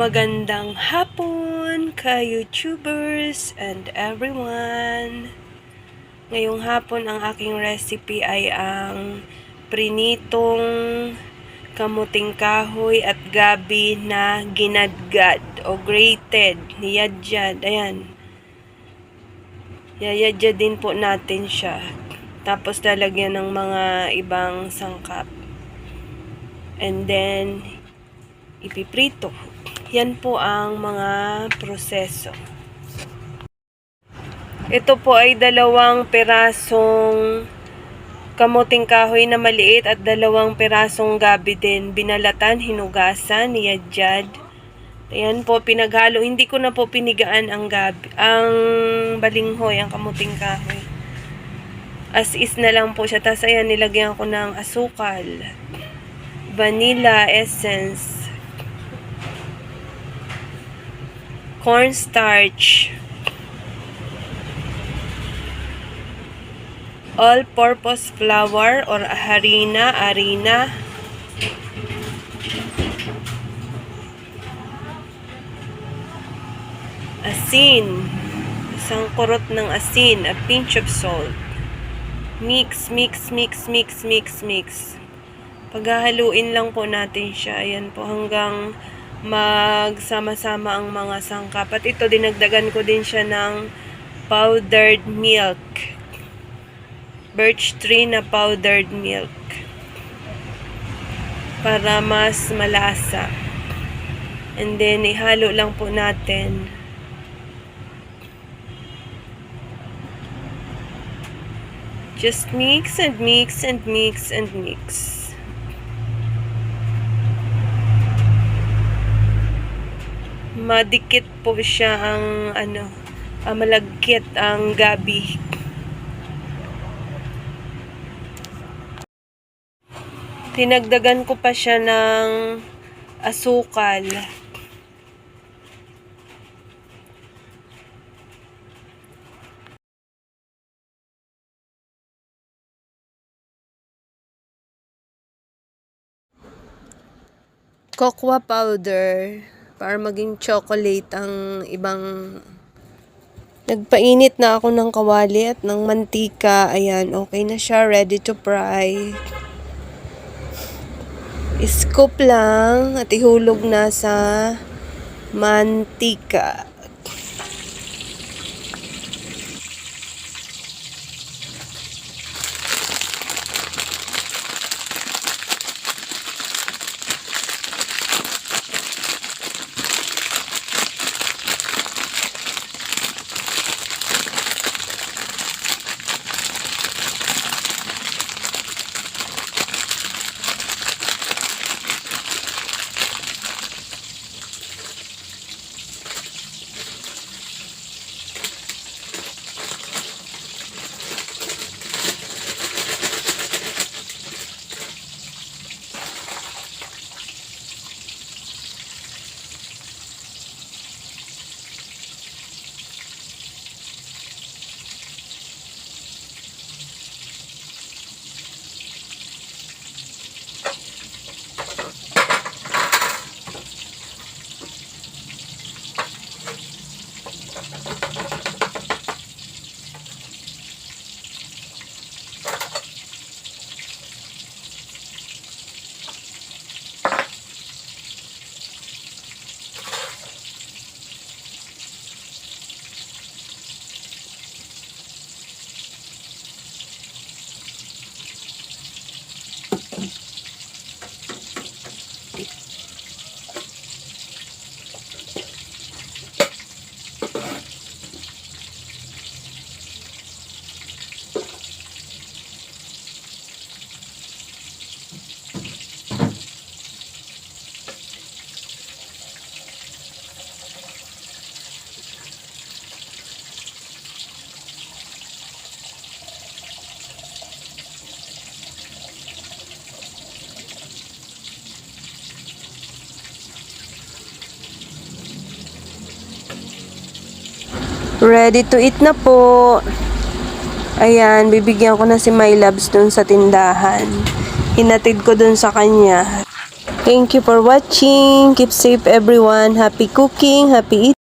Magandang hapon ka-YouTubers and everyone. Ngayong hapon ang aking recipe ay ang prinitong kamuting kahoy at gabi na ginadgad o grated, niyadjad. Ayan. Yayadjad din po natin siya. Tapos lalagyan ng mga ibang sangkap. And then ipiprito. Yan po ang mga proseso. Ito po ay 2 pirasong kamuting kahoy na maliit at 2 pirasong gabi din. Binalatan, hinugasan, niyadjad. Ayan po, pinaghalo. Hindi ko na po pinigaan ang gabi, ang balinghoy, ang kamuting kahoy. As is na lang po siya. Tapos ayan, nilagyan ko ng asukal, vanilla essence, cornstarch, all-purpose flour or harina, asin, isang kurot ng asin, a pinch of salt. Mix. Paghahaluin lang po natin siya. Ayan po, hanggang magsama-sama ang mga sangkap. At ito, dinagdagan ko din siya ng powdered milk. Birch tree na powdered milk. Para mas malasa. And then, ihalo lang po natin. Just mix. Madikit po siya ang malagkit ang gabi. Tinagdagan ko pa siya ng asukal. Cocoa powder para maging chocolate ang ibang. Nagpainit na ako ng kawali at ng mantika. Ayan, okay na siya, ready to fry. Scoop lang at ihulog na sa mantika. Ready to eat na po. Ayan, bibigyan ko na si My Loves dun sa tindahan. Hinatid ko dun sa kanya. Thank you for watching. Keep safe everyone. Happy cooking, happy eating.